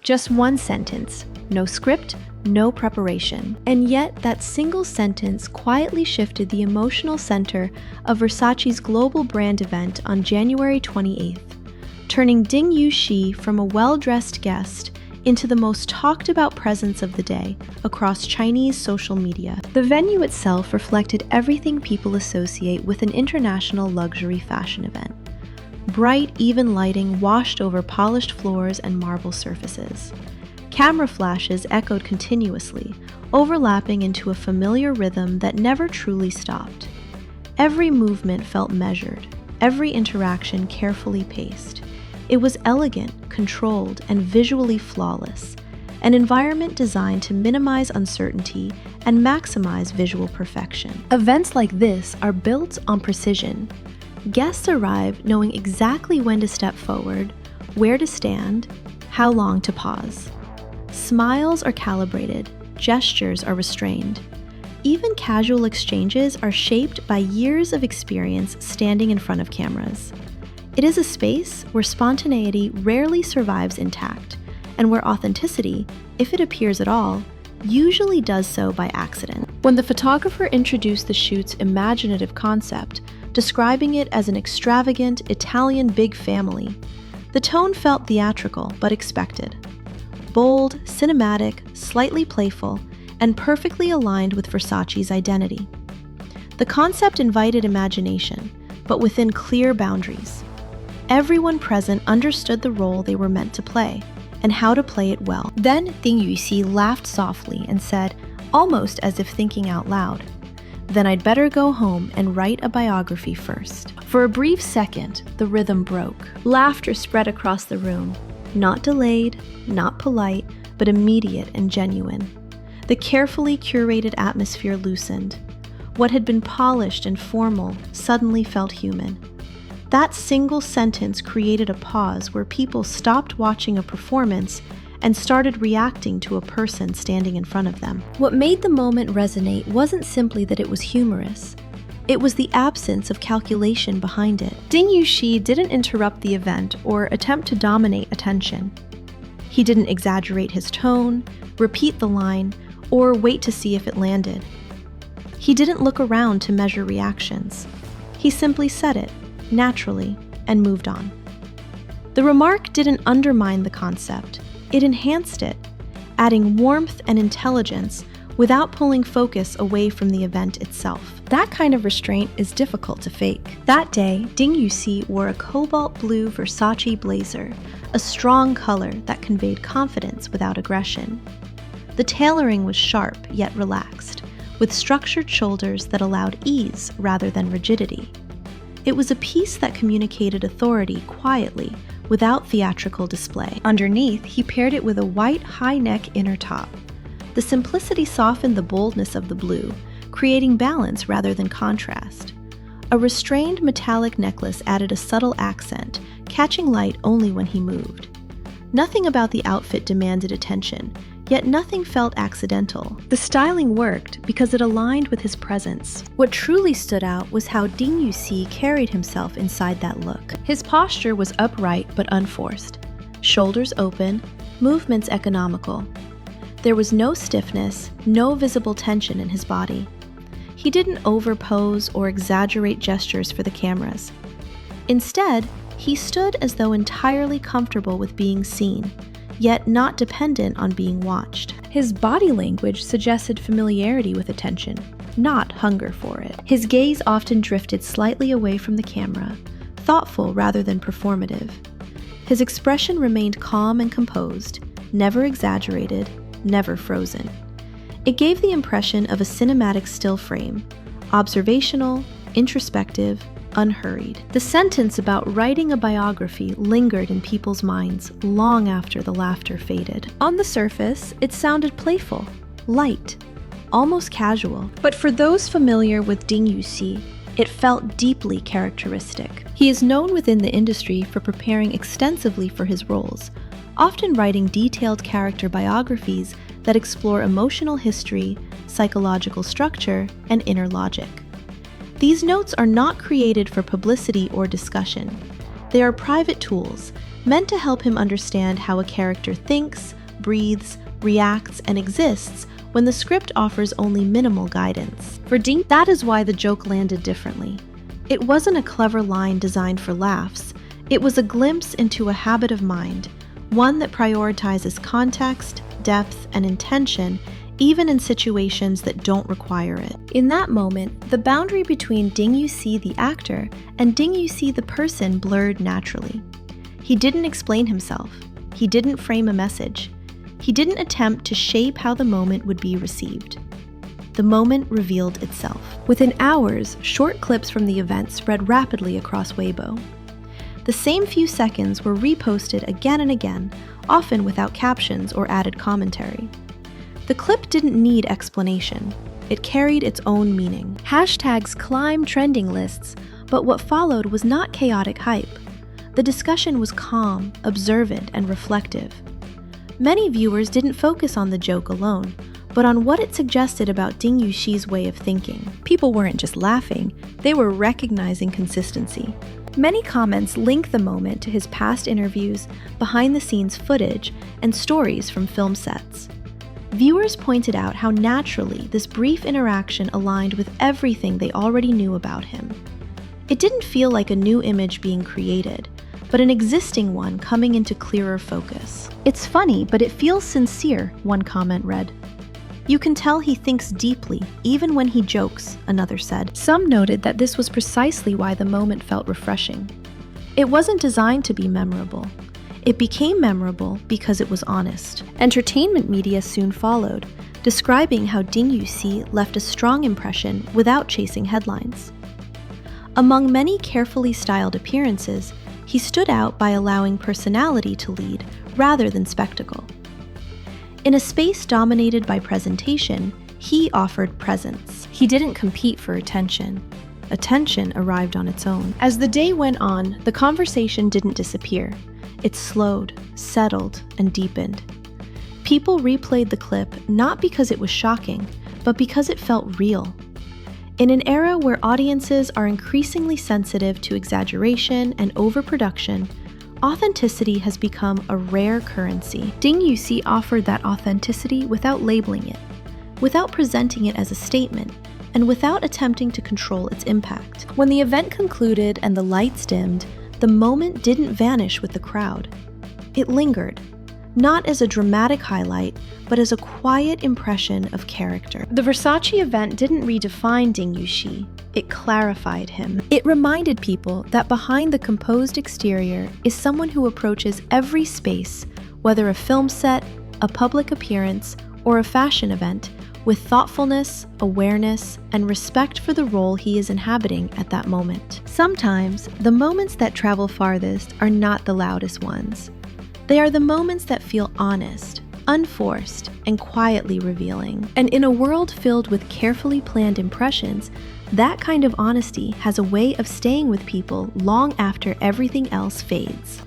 Just one sentence, no script, no preparation. And yet, that single sentence quietly shifted the emotional center of Versace's global brand event on January 28th, turning Ding Yuxi from a well-dressed guest into the most talked about presence of the day across Chinese social media. The venue itself reflected everything people associate with an international luxury fashion event. Bright, even lighting washed over polished floors and marble surfaces. Camera flashes echoed continuously, overlapping into a familiar rhythm that never truly stopped. Every movement felt measured, every interaction carefully paced. It was elegant, controlled, and visually flawless, an environment designed to minimize uncertainty and maximize visual perfection. Events like this are built on precision. Guests arrive knowing exactly when to step forward, where to stand, how long to pause. Smiles are calibrated, gestures are restrained. Even casual exchanges are shaped by years of experience standing in front of cameras. It is a space where spontaneity rarely survives intact, and where authenticity, if it appears at all, usually does so by accident. When the photographer introduced the shoot's imaginative concept, describing it as an extravagant Italian big family, the tone felt theatrical but expected. Bold, cinematic, slightly playful, and perfectly aligned with Versace's identity. The concept invited imagination, but within clear boundaries. Everyone present understood the role they were meant to play, and how to play it well. Then Ding Yuxi laughed softly and said, almost as if thinking out loud, "Then I'd better go home and write a biography first." For a brief second, the rhythm broke. Laughter spread across the room. Not delayed, not polite, but immediate and genuine. The carefully curated atmosphere loosened. What had been polished and formal suddenly felt human. That single sentence created a pause where people stopped watching a performance and started reacting to a person standing in front of them. What made the moment resonate wasn't simply that it was humorous. It was the absence of calculation behind it. Ding Yuxi didn't interrupt the event or attempt to dominate attention. He didn't exaggerate his tone, repeat the line, or wait to see if it landed. He didn't look around to measure reactions. He simply said it, naturally, and moved on. The remark didn't undermine the concept, it enhanced it, adding warmth and intelligence without pulling focus away from the event itself. That kind of restraint is difficult to fake. That day, Ding Yuxi wore a cobalt blue Versace blazer, a strong color that conveyed confidence without aggression. The tailoring was sharp yet relaxed, with structured shoulders that allowed ease rather than rigidity. It was a piece that communicated authority quietly, without theatrical display. Underneath, he paired it with a white high-neck inner top. The simplicity softened the boldness of the blue, creating balance rather than contrast. A restrained metallic necklace added a subtle accent, catching light only when he moved. Nothing about the outfit demanded attention, yet nothing felt accidental. The styling worked because it aligned with his presence. What truly stood out was how Ding Yuxi carried himself inside that look. His posture was upright but unforced, shoulders open, movements economical. There was no stiffness, no visible tension in his body. He didn't overpose or exaggerate gestures for the cameras. Instead, he stood as though entirely comfortable with being seen, yet not dependent on being watched. His body language suggested familiarity with attention, not hunger for it. His gaze often drifted slightly away from the camera, thoughtful rather than performative. His expression remained calm and composed, never exaggerated, never frozen. It gave the impression of a cinematic still frame, observational, introspective, unhurried. The sentence about writing a biography lingered in people's minds long after the laughter faded. On the surface, it sounded playful, light, almost casual. But for those familiar with Ding Yuxi, it felt deeply characteristic. He is known within the industry for preparing extensively for his roles, often writing detailed character biographies that explore emotional history, psychological structure, and inner logic. These notes are not created for publicity or discussion. They are private tools, meant to help him understand how a character thinks, breathes, reacts, and exists when the script offers only minimal guidance. For Ding, that is why the joke landed differently. It wasn't a clever line designed for laughs. It was a glimpse into a habit of mind, one that prioritizes context, depth, and intention, even in situations that don't require it. In that moment, the boundary between Ding Yuxi the actor and Ding Yuxi the person blurred naturally. He didn't explain himself. He didn't frame a message. He didn't attempt to shape how the moment would be received. The moment revealed itself. Within hours, short clips from the event spread rapidly across Weibo. The same few seconds were reposted again and again, often without captions or added commentary. The clip didn't need explanation. It carried its own meaning. Hashtags climbed trending lists, but what followed was not chaotic hype. The discussion was calm, observant, and reflective. Many viewers didn't focus on the joke alone, but on what it suggested about Ding Yuxi's way of thinking. People weren't just laughing, they were recognizing consistency. Many comments link the moment to his past interviews, behind-the-scenes footage, and stories from film sets. Viewers pointed out how naturally this brief interaction aligned with everything they already knew about him. It didn't feel like a new image being created, but an existing one coming into clearer focus. "It's funny, but it feels sincere," one comment read. "You can tell he thinks deeply, even when he jokes," another said. Some noted that this was precisely why the moment felt refreshing. It wasn't designed to be memorable. It became memorable because it was honest. Entertainment media soon followed, describing how Ding Yuxi left a strong impression without chasing headlines. Among many carefully styled appearances, he stood out by allowing personality to lead rather than spectacle. In a space dominated by presentation, he offered presence. He didn't compete for attention. Attention arrived on its own. As the day went on, the conversation didn't disappear. It slowed, settled, and deepened. People replayed the clip not because it was shocking, but because it felt real. In an era where audiences are increasingly sensitive to exaggeration and overproduction, authenticity has become a rare currency. Ding Yuxi offered that authenticity without labeling it, without presenting it as a statement, and without attempting to control its impact. When the event concluded and the lights dimmed, the moment didn't vanish with the crowd. It lingered, not as a dramatic highlight, but as a quiet impression of character. The Versace event didn't redefine Ding Yuxi, it clarified him. It reminded people that behind the composed exterior is someone who approaches every space, whether a film set, a public appearance, or a fashion event, with thoughtfulness, awareness, and respect for the role he is inhabiting at that moment. Sometimes, the moments that travel farthest are not the loudest ones. They are the moments that feel honest, unforced, and quietly revealing. And in a world filled with carefully planned impressions, that kind of honesty has a way of staying with people long after everything else fades.